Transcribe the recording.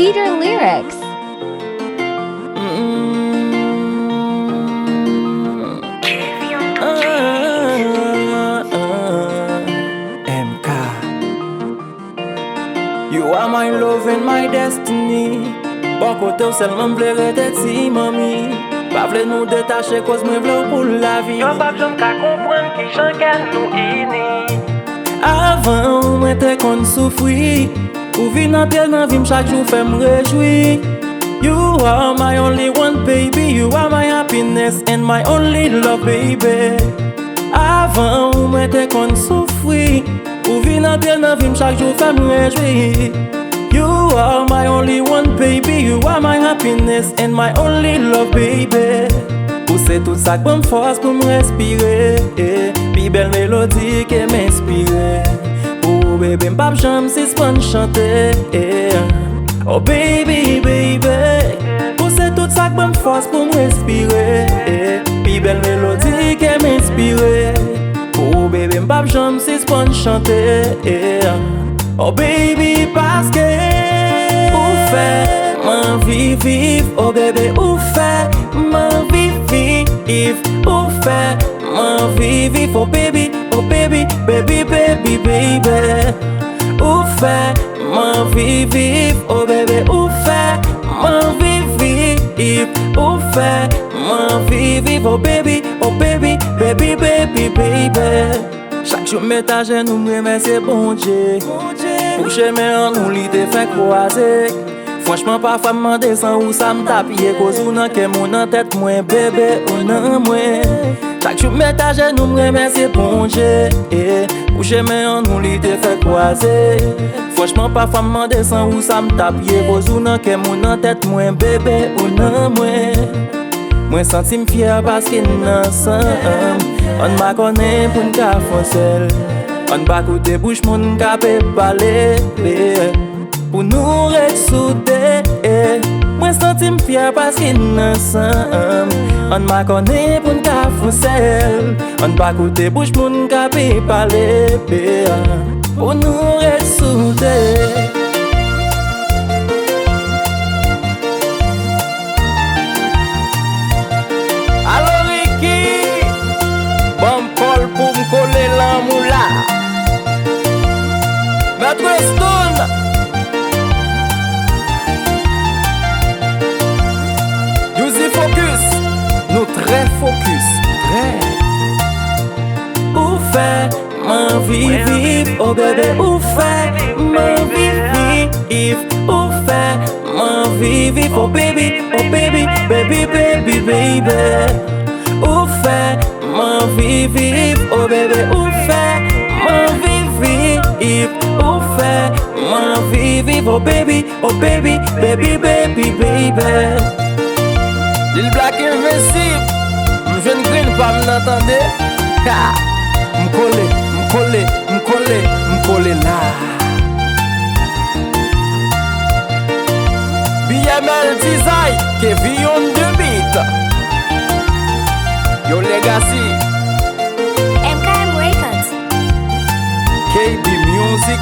Peter lyrics. MK. You are my love and my destiny. Bon côté ou seulement vle rete ti mami. Pa vle nou detache cause mwen vle pour la vie. Yo pa jom ka kompren ki jan kel nou ini. Avant mwen te kon soufri. Ou vin antel nan vim chak jou fè'm rejoui. You are my only one baby. You are my happiness and my only love baby. Avant mwen te kon soufri. Ou vin antel nan vim chak jou fè'm rejoui. You are my only one baby. You are my happiness and my only love baby. Ou c'est tout ça qui me force pour me respirer. Pi belle mélodie qui m'inspire. Oh baby m'pap jam si s'pon chanter. Oh baby baby. Ou c'est tout ça qui me force pour me respirer. Pi belle mélodie qui m'inspire. Oh baby m'pap jam si s'pon chanter. Oh baby parce que ou fait m'envie vivre. Oh bébé ou fait m'envie vivre. Ou fait m'envie vivre. Oh baby baby baby baby. Ou fait m'envie vivre. Oh bébé ou fait m'envie vivre. Ou fait m'envie vivre. Oh baby baby baby baby. Chaque jour m'étage nous me remercie bon Dieu. Pour chemin en nous li te fait croiser. Franchement parfois m'demande sans où ça m'tapie. Cause ou nan ke mon en tête moins bébé ou nan moins. Chaque jour m'étage nous me remercie bon Dieu. Pour chemin en nous li te fait croiser. Franchement parfois m'demande sans où ça m'tapie. Cause ou nan ke mon en tête moins bébé ou nan moins. Moi senti fier parce que ensemble. On m'a connaît pour une ka foncel. On va côté bouche moun ka pe parler. Pour nous ressouder. Moi senti fier parce que ensemble. On m'a connaît pour une ka foncel. On va côté bouche moun ka pe parler. Pour nous ressouder. Pour me coller l'amour là. Maître Stone. Use focus. Nous très focus. Très. Ou fait m'envie vivre. Oh bébé ou fait m'envie vivre. Ou fait m'envie vivre. Oh baby baby baby baby. Ou fait m'envie vivre, oh bébé, ou fait m'envie vivre, ou fait m'envie vivre, oh baby baby baby baby. Lil Black invincible, m'jeune green pas m'entendez? M'coller là. BML design, Kevin on the beat. Your legacy. MKM Records. KB Music.